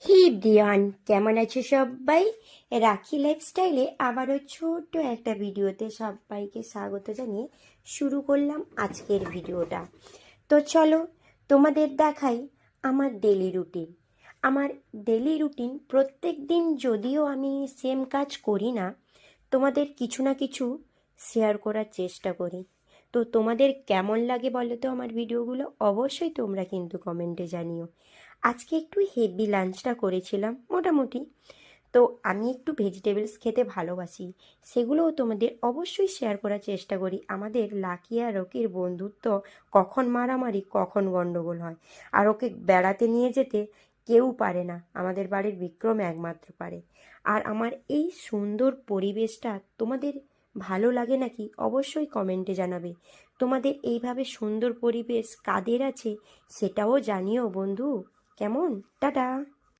হে Brian, কেমন আছো সবাই? রাখি লাইফস্টাইলে আবারও ছোট্ট একটা ভিডিওতে সবাইকে স্বাগত জানিয়ে শুরু করলাম আজকের ভিডিওটা। তো চলো তোমাদের দেখাই আমার ডেলি রুটিন। আমার ডেলি রুটিন প্রত্যেক দিন, যদিও আমি সেম কাজ করি না, তোমাদের কিছু না কিছু শেয়ার করার চেষ্টা করি। তো তোমাদের কেমন লাগে বলো তো আমার ভিডিওগুলো? অবশ্যই তোমরা কিন্তু কমেন্টে জানিও। আজকে একটু হেভি লাঞ্চটা করেছিলাম মোটামুটি। তো আমি একটু ভেজিটেবলস খেতে ভালোবাসি, সেগুলোও তোমাদের অবশ্যই শেয়ার করার চেষ্টা করি। আমাদের লাকি আর রকির বন্ধুত্ব কখন মারামারি কখন গণ্ডগোল হয়, আর ওকে বেড়াতে নিয়ে যেতে কেউ পারে না, আমাদের বাড়ির বিক্রম একমাত্র পারে। আর আমার এই সুন্দর পরিবেশটা তোমাদের ভালো লাগে নাকি অবশ্যই কমেন্টে জানাবে। তোমাদের এইভাবে সুন্দর পরিবেশ কাদের আছে সেটাও জানিও বন্ধু। কেমন? টাটা।